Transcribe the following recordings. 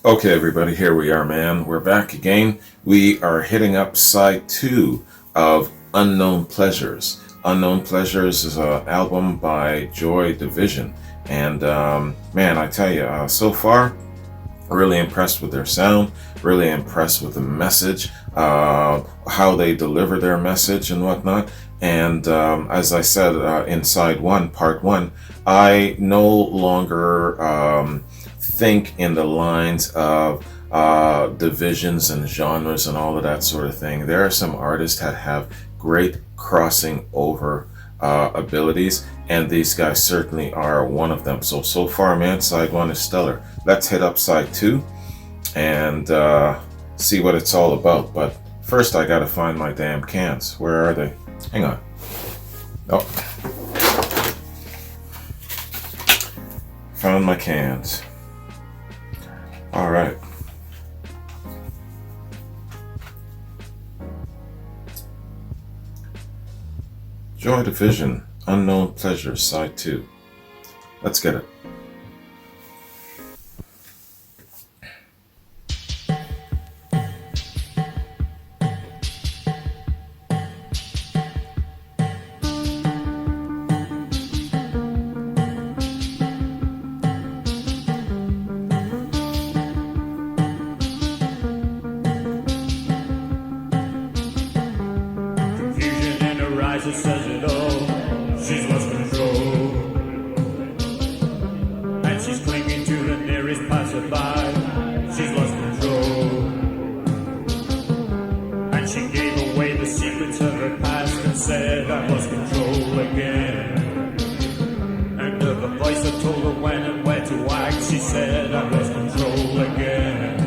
Okay, everybody, here we are, man. We're back again. We are hitting up side 2 of Unknown Pleasures. Unknown Pleasures is an album by Joy Division. And man, I tell you, so far, really impressed with their sound, really impressed with the message, how they deliver their message and whatnot. And as I said in side 1, part 1, I no longer think in the lines of divisions and genres and all of that sort of thing. There are some artists that have great crossing over abilities, and these guys certainly are one of them. So far, man, side 1 is stellar. Let's hit up side 2 and see what it's all about. But first, I gotta find my damn cans. Where are they? Hang on. Oh, found my cans. All right. Joy Division, Unknown Pleasures, Side 2. Let's get it. It says it all, she's lost control, and she's clinging to the nearest passerby. She's lost control, and she gave away the secrets of her past and said, I've lost control again. And of a voice that told her when and where to act, she said, I've lost control again.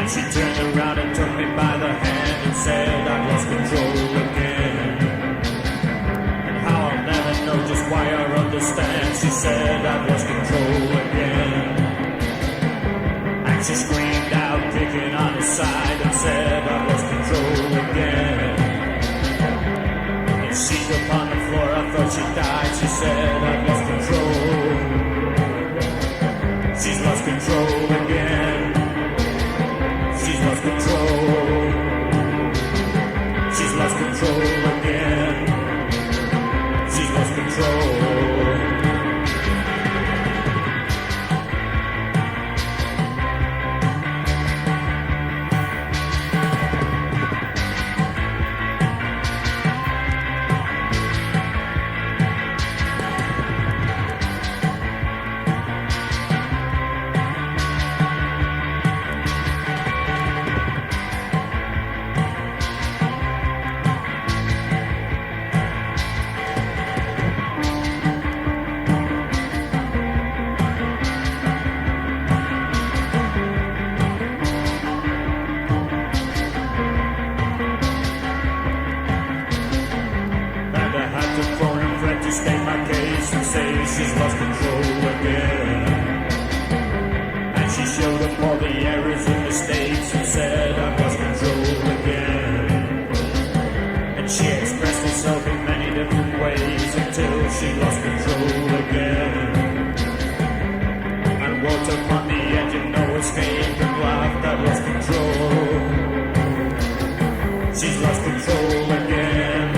She turned around and took me by the hand and said, I've lost control again. And how I'll never know just why or understand. She said, I've lost control again. And she screamed out, kicking on her side, and said, I've lost control again. And she upon the floor, I thought she died. She said, I've lost control. She's lost control again. She's lost control. She's lost control again. She's lost control. To state my case and say she's lost control again. And she showed up all the errors and mistakes and said I've lost control again. And she expressed herself in many different ways until she lost control again. And walked upon the edge of no escape and laughed, I've lost control. She's lost control again.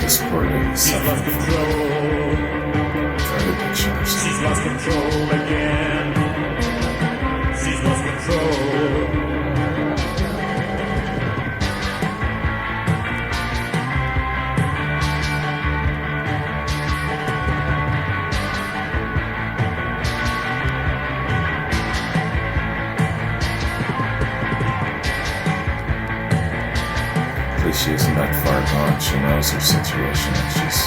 This poor lady She's lost control. She's lost control again. She's lost control. She isn't that far gone. She knows her situation and she's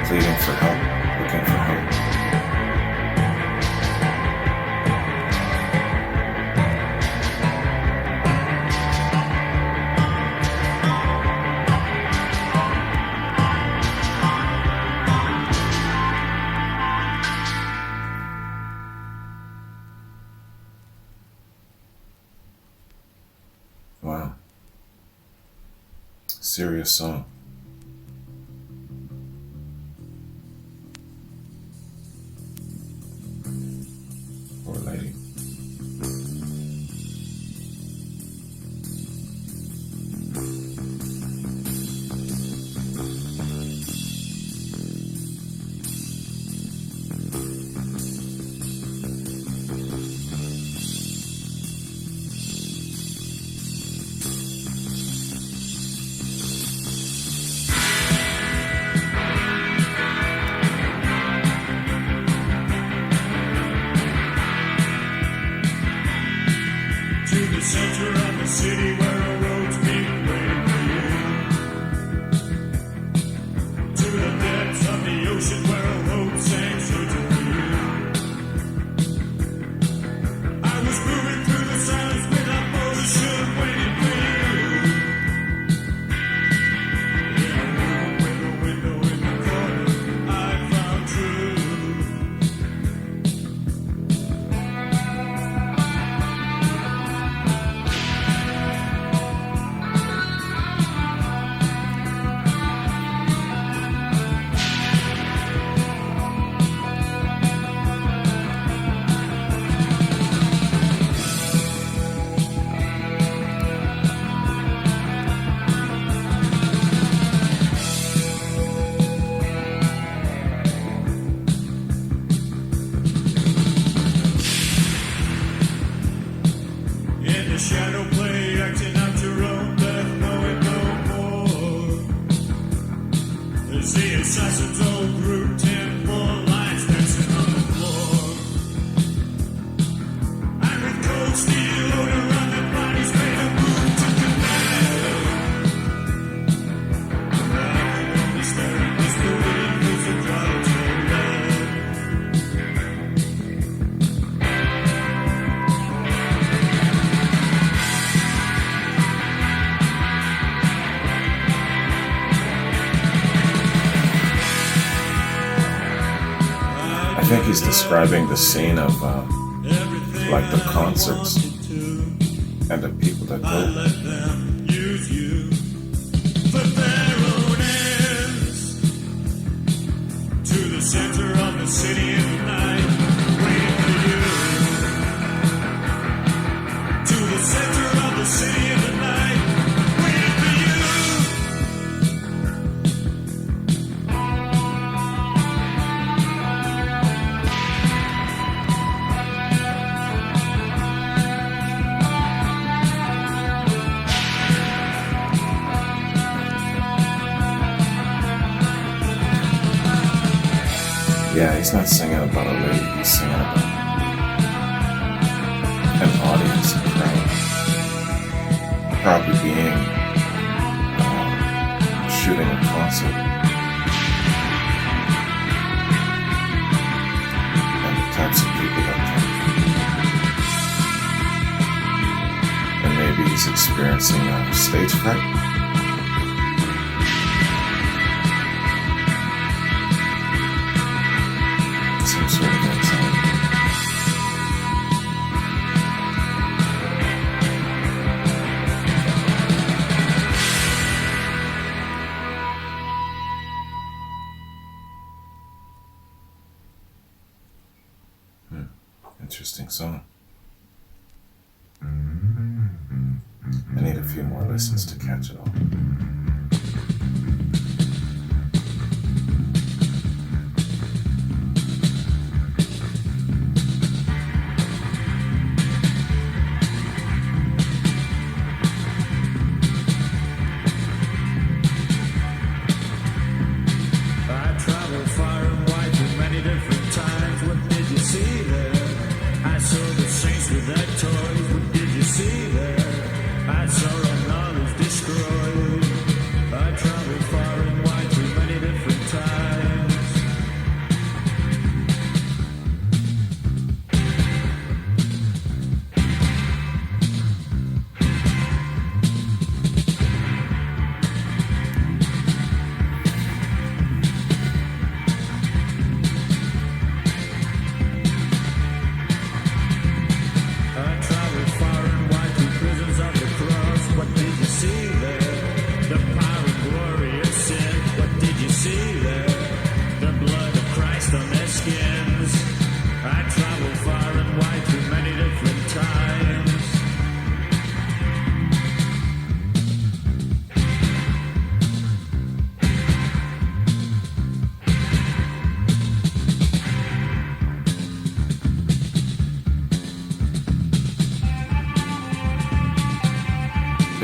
pleading for help, looking for help. Wow. Serious song. Poor lady. To the center of the city where a road's being waiting for you. To the depths of the ocean where a hope sank searching for you. I was moving through the silence with a motion waiting for you. In a room with a window in the corner, I found truth. In the Shadowplay, acting out your own death, knowing no more. There's the assassin's old group, 10 more lines dancing on the floor. And with cold steel odor around their bodies, made a move to command. And I can only stare at this belief as it drives me mad. I think he's describing the scene of like the concerts and the people that go. Let them use you for their own ends. To the center of the city in the night, waiting for you. To the center of the city in the night, waiting for you. Yeah, he's not singing about a lady, he's singing about an audience, a crowd. Probably being shooting a concert. And the types of people that come. And maybe he's experiencing stage fright. Some sort of anxiety. Interesting song. I need a few more listens to catch it all. With that toys, what did you see there? I saw our knowledge destroyed.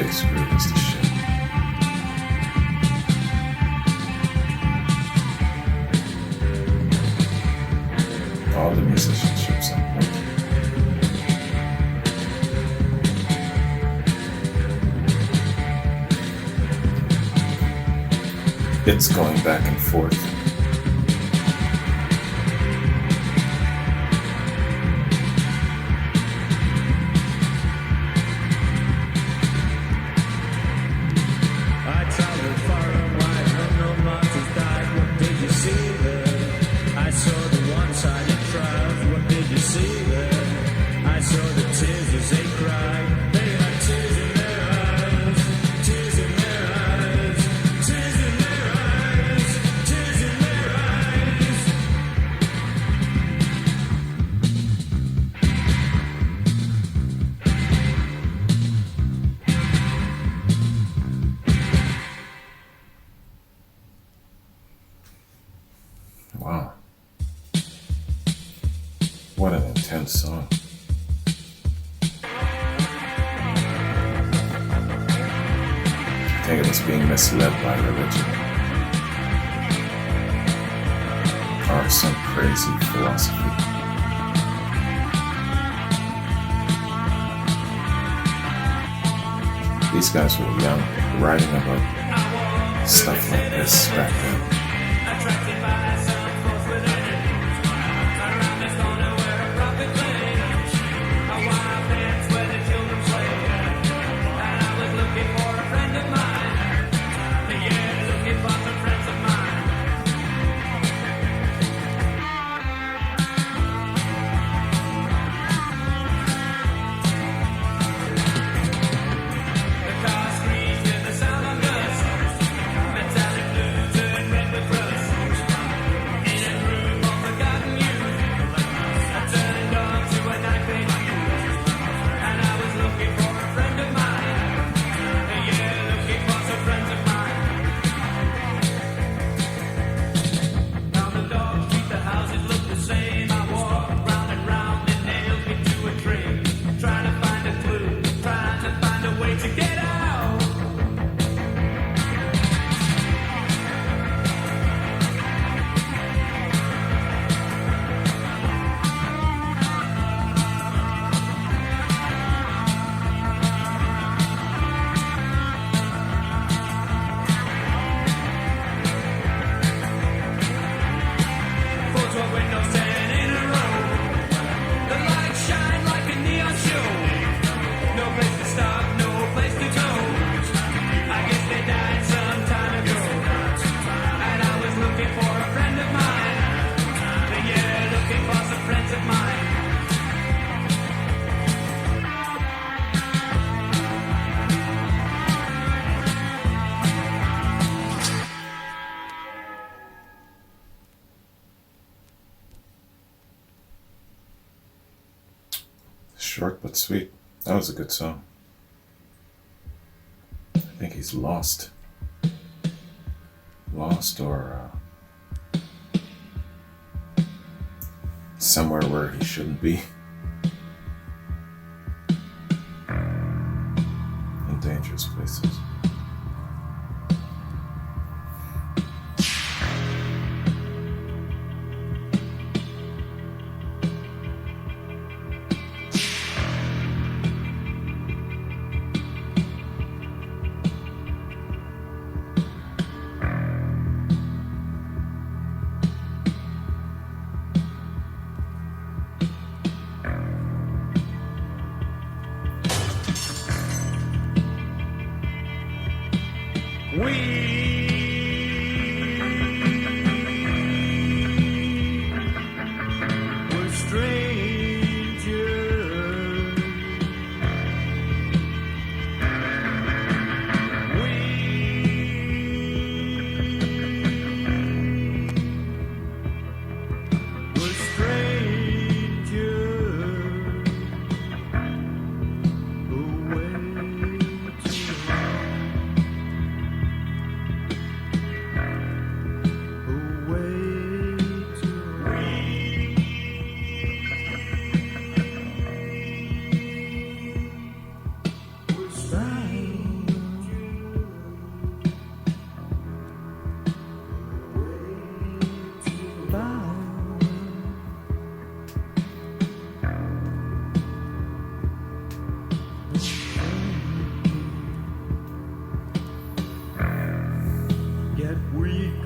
really screwed us to shit. All the musicianships on point. It's going back and forth. Wow. What an intense song. I think it was being misled by religion. Or some crazy philosophy. These guys were young, writing about stuff like this back then. Short but sweet. That was a good song. I think he's lost. Lost or somewhere where he shouldn't be. In dangerous places.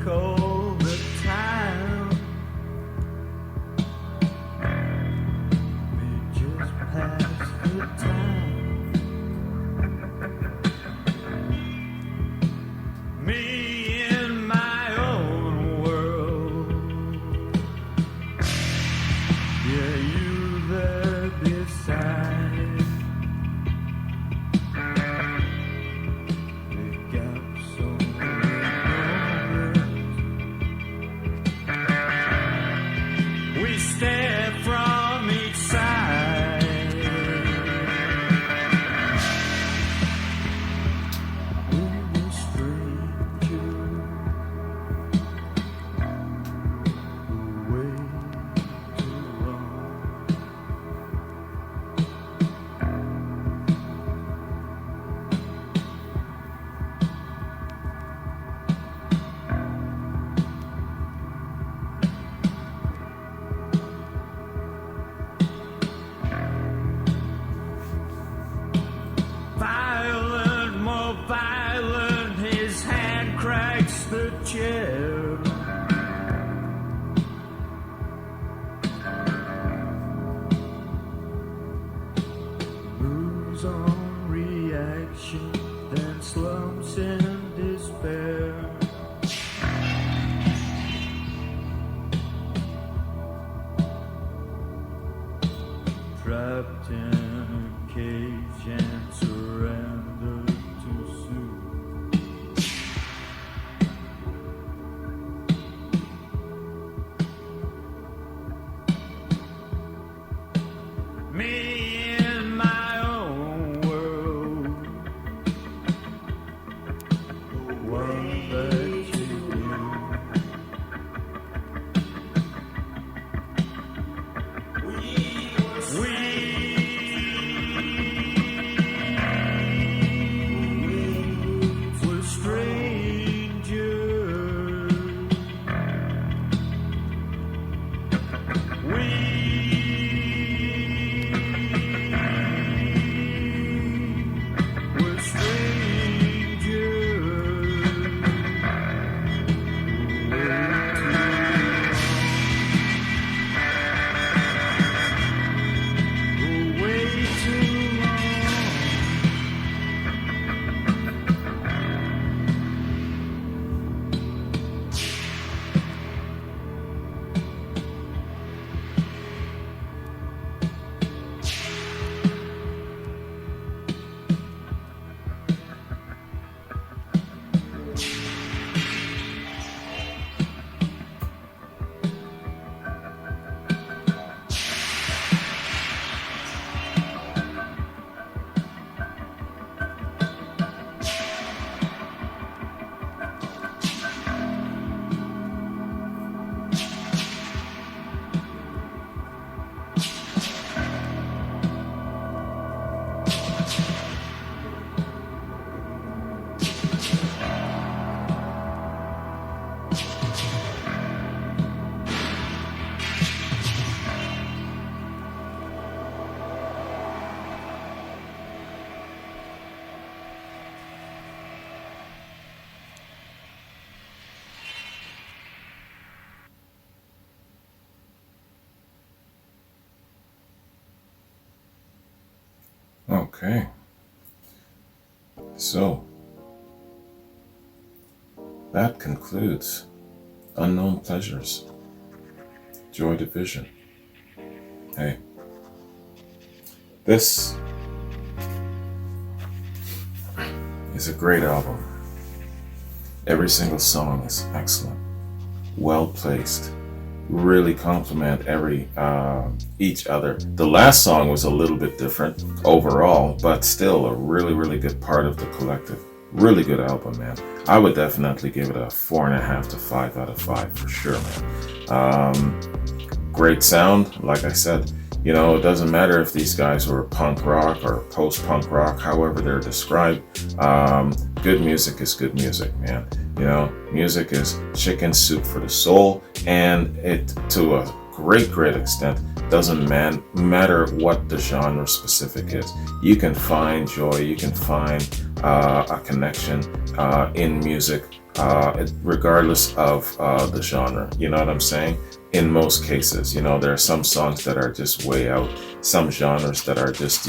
all the time. We just pass the time. Me in my own world. Yeah, you there beside. The gaps so we stare from each side. We were strangers way too long. Violent, more violent, his hand cracks the chair. Moves on reaction, then slumps in despair. Trapped in a cage and surrendered too soon. Me in my own world. One that you we're strangers. We're strangers. Way too long. Okay. So, that concludes Unknown Pleasures, Joy Division. Hey, this is a great album. Every single song is excellent, well placed, really complement each other. The last song was a little bit different overall, but still a really good part of the collective. Really good album, man. I would definitely give it a 4.5 to 5 out of 5 for sure, man. Great sound, like I said. You know, it doesn't matter if these guys were punk rock or post-punk rock, however they're described. Good music is good music, man. You know, music is chicken soup for the soul, and it, to a great extent, doesn't matter what the genre specific is. You can find joy, you can find a connection in music, regardless of the genre. You know what I'm saying? In most cases, there are some songs that are just way out, some genres that are just,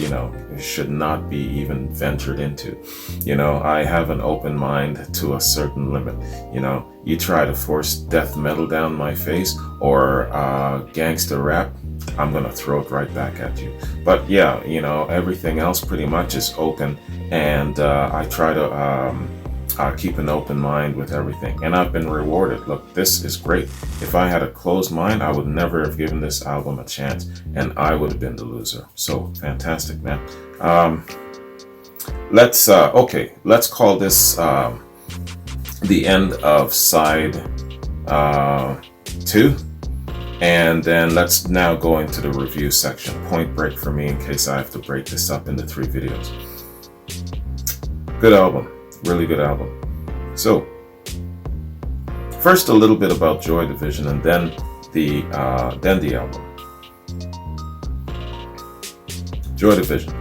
should not be even ventured into. I have an open mind to a certain limit. You try to force death metal down my face or gangster rap, I'm gonna throw it right back at you. But yeah, everything else pretty much is open, and I try to keep an open mind with everything, and I've been rewarded. Look, this is great. If I had a closed mind, I would never have given this album a chance, and I would have been the loser. So fantastic, man. Let's call this the end of side 2, and then let's now go into the review section. Point break for me in case I have to break this up into 3 videos. Good album. Really good album. So, first a little bit about Joy Division, and then the album. Joy Division.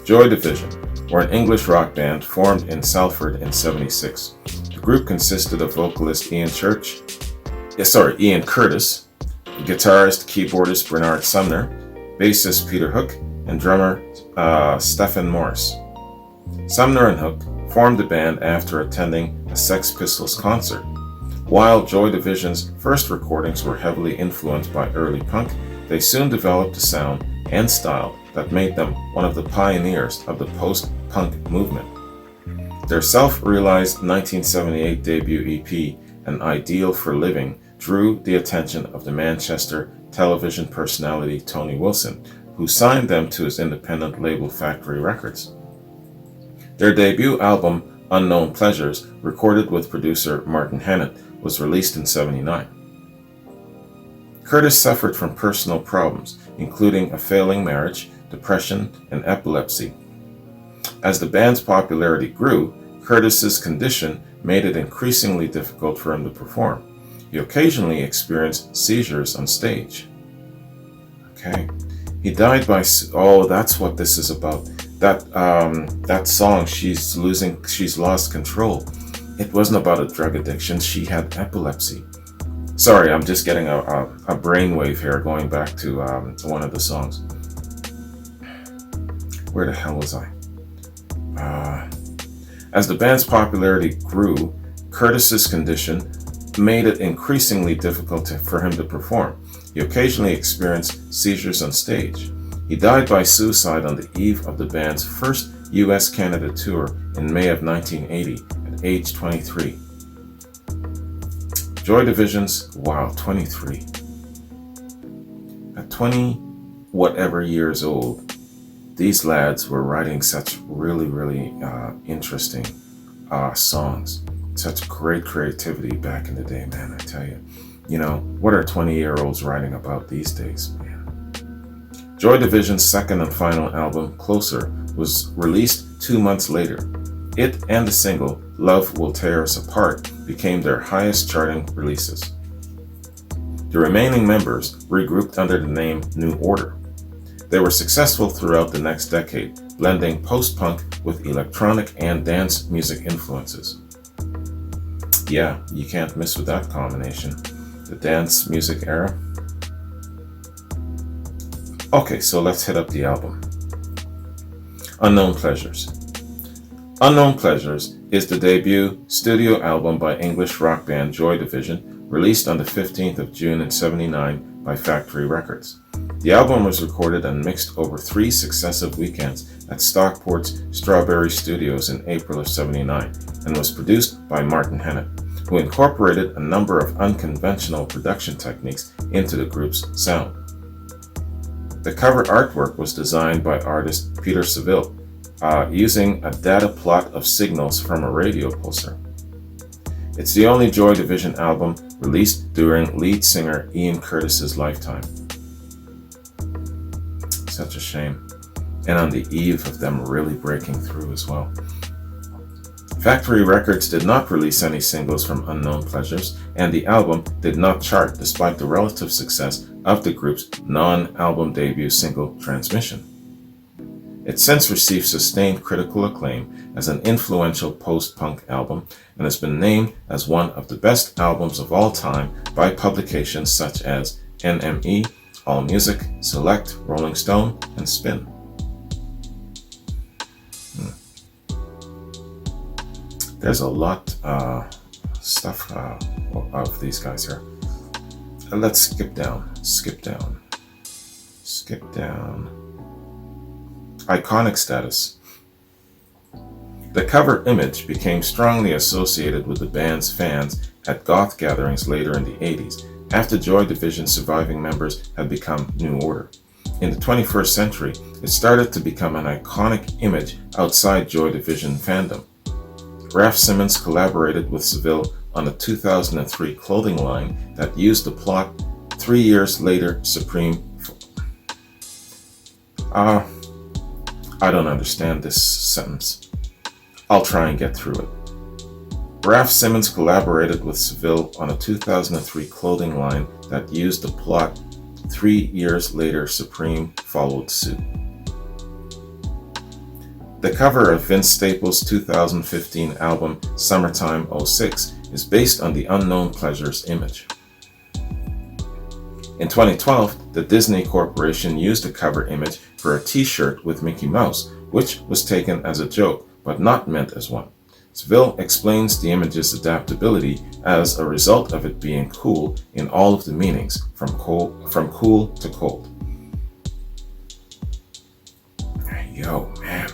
Joy Division were an English rock band formed in Salford in '76. The group consisted of vocalist Ian Curtis, guitarist, keyboardist Bernard Sumner, bassist Peter Hook, and drummer Stephen Morris. Sumner and Hook formed the band after attending a Sex Pistols concert. While Joy Division's first recordings were heavily influenced by early punk, they soon developed a sound and style that made them one of the pioneers of the post-punk movement. Their self-realized 1978 debut EP, An Ideal for Living, drew the attention of the Manchester television personality Tony Wilson, who signed them to his independent label Factory Records. Their debut album, Unknown Pleasures, recorded with producer Martin Hannett, was released in '79. Curtis suffered from personal problems, including a failing marriage, depression, and epilepsy. As the band's popularity grew, Curtis's condition made it increasingly difficult for him to perform. He occasionally experienced seizures on stage. Okay. He died by... Oh, that's what this is about. That song, She's Lost Control. It wasn't about a drug addiction. She had epilepsy. Sorry, I'm just getting a brainwave here going back to one of the songs. Where the hell was I? As the band's popularity grew, Curtis's condition made it increasingly difficult for him to perform. He occasionally experienced seizures on stage. He died by suicide on the eve of the band's first US-Canada tour in May of 1980 at age 23. Joy Division's, 23. At 20 whatever years old, these lads were writing such really interesting songs. Such great creativity back in the day, man, I tell you. What are 20-year-olds writing about these days, man? Joy Division's second and final album, Closer, was released 2 months later. It and the single, Love Will Tear Us Apart, became their highest charting releases. The remaining members regrouped under the name New Order. They were successful throughout the next decade, blending post-punk with electronic and dance music influences. Yeah, you can't miss with that combination. The dance music era. Okay, so let's hit up the album. Unknown Pleasures. Unknown Pleasures is the debut studio album by English rock band Joy Division, released on the 15th of June in '79 by Factory Records. The album was recorded and mixed over 3 successive weekends at Stockport's Strawberry Studios in April of '79 and was produced by Martin Hannett, who incorporated a number of unconventional production techniques into the group's sound. The cover artwork was designed by artist Peter Seville, using a data plot of signals from a radio pulsar. It's the only Joy Division album released during lead singer Ian Curtis's lifetime. Such a shame. And on the eve of them really breaking through as well. Factory Records did not release any singles from Unknown Pleasures, and the album did not chart despite the relative success of the group's non-album debut single, Transmission. It since received sustained critical acclaim as an influential post-punk album and has been named as one of the best albums of all time by publications such as NME, AllMusic, Select, Rolling Stone, and Spin. There's a lot stuff of these guys here. Let's skip down. Iconic status. The cover image became strongly associated with the band's fans at goth gatherings later in the 80s, after Joy Division's surviving members had become New Order. In the 21st century, it started to become an iconic image outside Joy Division fandom. Raf Simons collaborated with Seville on a 2003 clothing line that used the plot 3 years later Supreme. I don't understand this sentence. I'll try and get through it. Raf Simons collaborated with Seville on a 2003 clothing line that used the plot 3 years later Supreme followed suit. The cover of Vince Staples' 2015 album Summertime '06 is based on the Unknown Pleasures image. In 2012, the Disney Corporation used the cover image for a t-shirt with Mickey Mouse, which was taken as a joke but not meant as one. Seville explains the image's adaptability as a result of it being cool in all of the meanings, from cool to cold. Yo, man.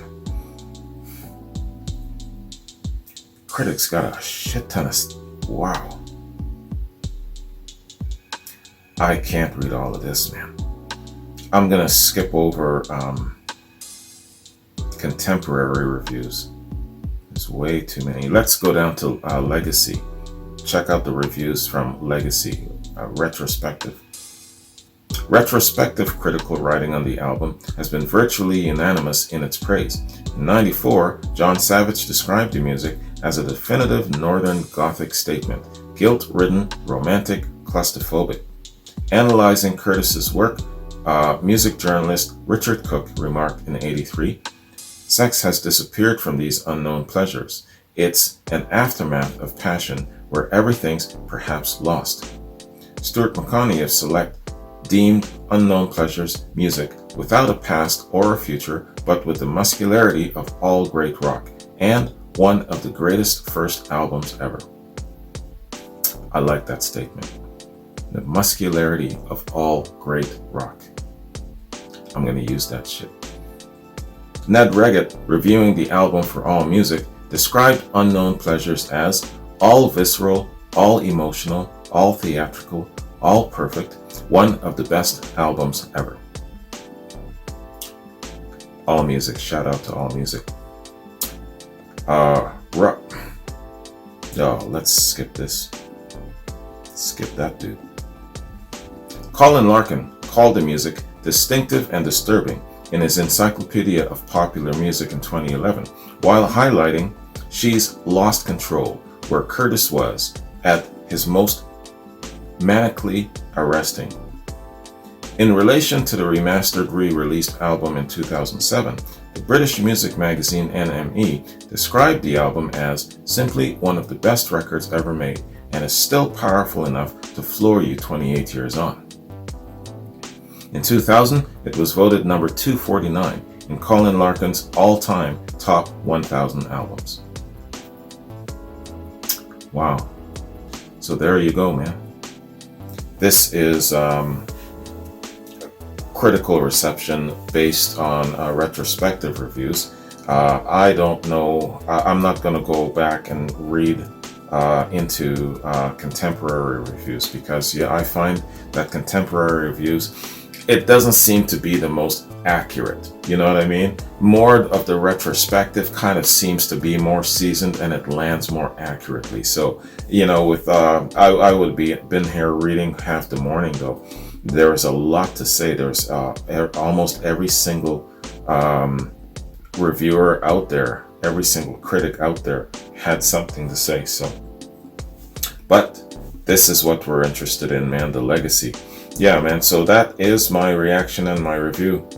Critics got a shit ton of... Wow. I can't read all of this, man. I'm gonna skip over contemporary reviews. There's way too many. Let's go down to Legacy. Check out the reviews from Legacy, Retrospective. Retrospective critical writing on the album has been virtually unanimous in its praise. In '94, John Savage described the music as a definitive Northern Gothic statement, guilt-ridden, romantic, claustrophobic. Analyzing Curtis's work, music journalist Richard Cook remarked in '83, "Sex has disappeared from these unknown pleasures. It's an aftermath of passion where everything's perhaps lost." Stuart McConney of Select deemed Unknown Pleasures music without a past or a future, but with the muscularity of all great rock, and one of the greatest first albums ever. I like that statement. The muscularity of all great rock. I'm gonna use that shit. Ned Reggett, reviewing the album for AllMusic, described Unknown Pleasures as all visceral, all emotional, all theatrical, all perfect, one of the best albums ever. AllMusic, shout out to AllMusic. Let's skip this. Skip that dude. Colin Larkin called the music distinctive and disturbing in his Encyclopedia of Popular Music in 2011, while highlighting She's Lost Control, where Curtis was at his most manically arresting. In relation to the remastered re-released album in 2007, the British music magazine NME described the album as simply one of the best records ever made and is still powerful enough to floor you 28 years on. In 2000, it was voted number 249 in Colin Larkin's all-time top 1,000 albums. Wow. So there you go, man. This is critical reception based on retrospective reviews. I don't know. I'm not going to go back and read into contemporary reviews because, I find that contemporary reviews, it doesn't seem to be the most accurate. You know what I mean? More of the retrospective kind of seems to be more seasoned and it lands more accurately. So, with I would be been here reading half the morning though. There is a lot to say. There's almost every single reviewer out there, every single critic out there had something to say. So, but this is what we're interested in, man, the legacy. Yeah, man, so that is my reaction and my review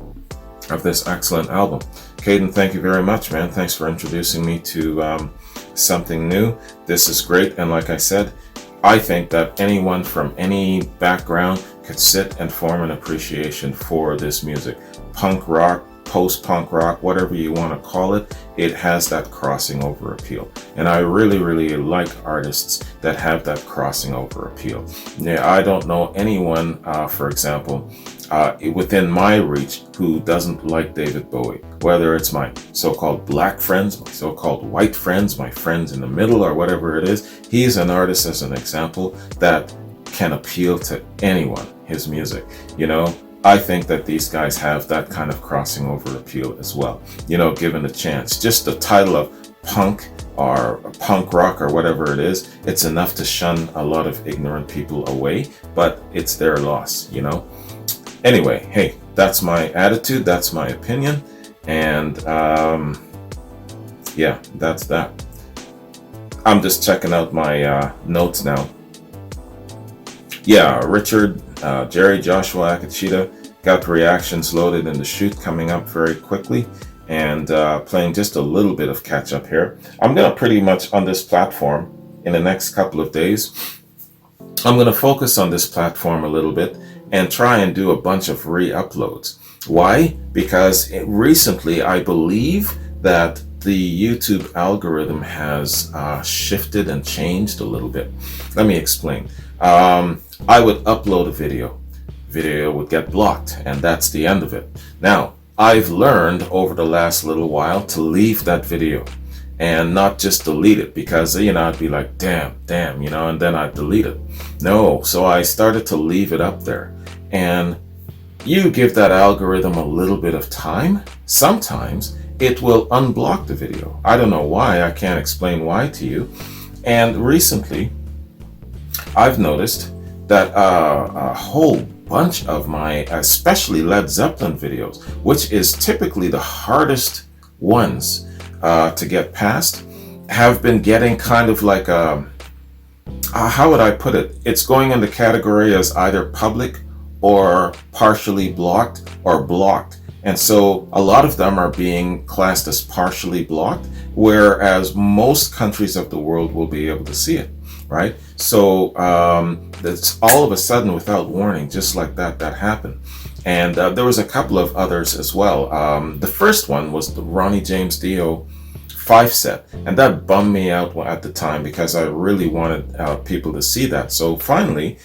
of this excellent album. Caden, thank you very much, man. Thanks for introducing me to something new. This is great. And like I said, I think that anyone from any background could sit and form an appreciation for this music. Punk rock, post-punk rock, whatever you want to call it, it has that crossing over appeal. And I really, really like artists that have that crossing over appeal. Yeah, I don't know anyone, for example, within my reach who doesn't like David Bowie, whether it's my so-called black friends, my so-called white friends, my friends in the middle, or whatever it is. He's an artist, as an example, that can appeal to anyone, his music, you know. I think that these guys have that kind of crossing over appeal as well, you know, given a chance. Just the title of punk or punk rock or whatever it is, it's enough to shun a lot of ignorant people away, but it's their loss, you know. Anyway, hey, that's my attitude, that's my opinion, and yeah, that's that. I'm just checking out my notes now. Yeah, Richard, Jerry, Joshua, Akachita got reactions loaded in the shoot coming up very quickly, and playing just a little bit of catch up here. I'm gonna pretty much on this platform in the next couple of days, I'm gonna focus on this platform a little bit and try and do a bunch of re-uploads. Why? Because recently I believe that the YouTube algorithm has shifted and changed a little bit. Let me explain. I would upload a video would get blocked, and that's the end of it. Now, I've learned over the last little while to leave that video and not just delete it, because, you know, I'd be like, damn, you know, and then I'd delete it. No, so I started to leave it up there. And you give that algorithm a little bit of time, sometimes it will unblock the video. I don't know why, I can't explain why to you. And recently, I've noticed that a whole bunch of my, especially Led Zeppelin videos, which is typically the hardest ones to get past, have been getting kind of like how would I put it? It's going in the category as either public or partially blocked or blocked. And so a lot of them are being classed as partially blocked, whereas most countries of the world will be able to see it, right? So that's all of a sudden, without warning, just like that happened. And there was a couple of others as well. The first one was the Ronnie James Dio 5 set, and that bummed me out at the time because I really wanted people to see that. So finally,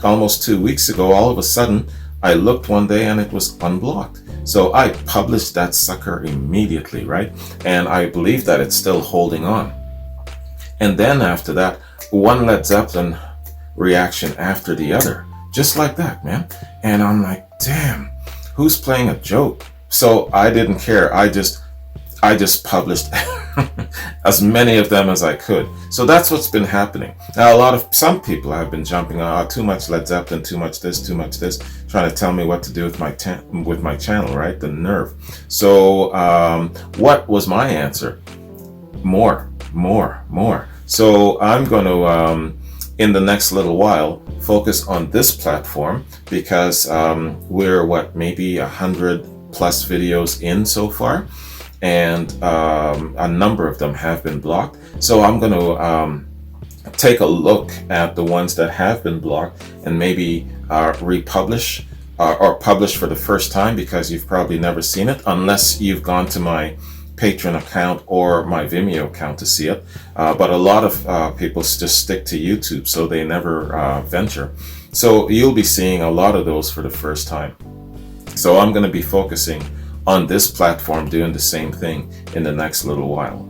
almost 2 weeks ago, all of a sudden, I looked one day and it was unblocked. So I published that sucker immediately, right? And I believe that it's still holding on. And then after that, one Led Zeppelin reaction after the other, just like that, man. And I'm like, damn, who's playing a joke? So I didn't care. I just published as many of them as I could. So that's what's been happening. Now, some people have been jumping on, too much Led Zeppelin, too much this, trying to tell me what to do with my channel, right? The nerve. So what was my answer? More. So I'm going to, in the next little while, focus on this platform because we're maybe 100 plus videos in so far. And a number of them have been blocked. So I'm going to take a look at the ones that have been blocked and maybe republish or publish for the first time, because you've probably never seen it unless you've gone to my Patreon account or my Vimeo account to see it. But a lot of people just stick to YouTube, so they never venture. So you'll be seeing a lot of those for the first time. So I'm going to be focusing on this platform, doing the same thing in the next little while.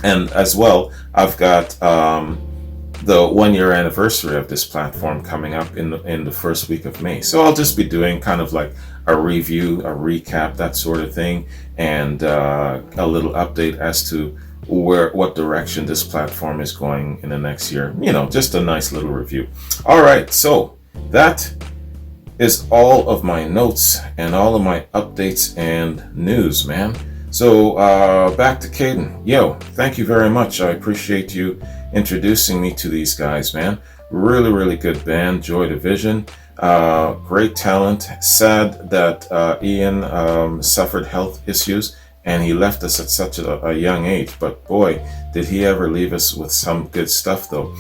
And as well, I've got the 1 year anniversary of this platform coming up in the first week of May. So I'll just be doing kind of like a review, a recap, that sort of thing, and a little update as to what direction this platform is going in the next year. You know, just a nice little review. All right, so that is all of my notes and all of my updates and news, man. So back to Caden. Yo, thank you very much. I appreciate you introducing me to these guys, man. Really, really good band, Joy Division. Great talent. Sad that Ian suffered health issues and he left us at such a young age. But boy, did he ever leave us with some good stuff, though.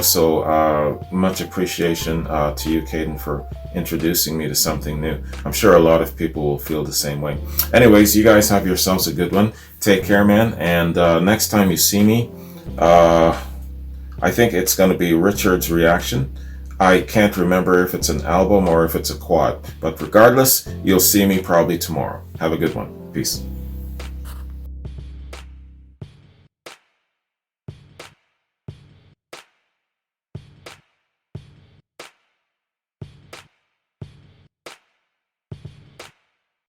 So much appreciation to you, Caden, for introducing me to something new. I'm sure a lot of people will feel the same way. Anyways, you guys have yourselves a good one. Take care, man. And next time you see me, I think it's going to be Richard's reaction. I can't remember if it's an album or if it's a quad, but regardless, you'll see me probably tomorrow. Have a good one. Peace.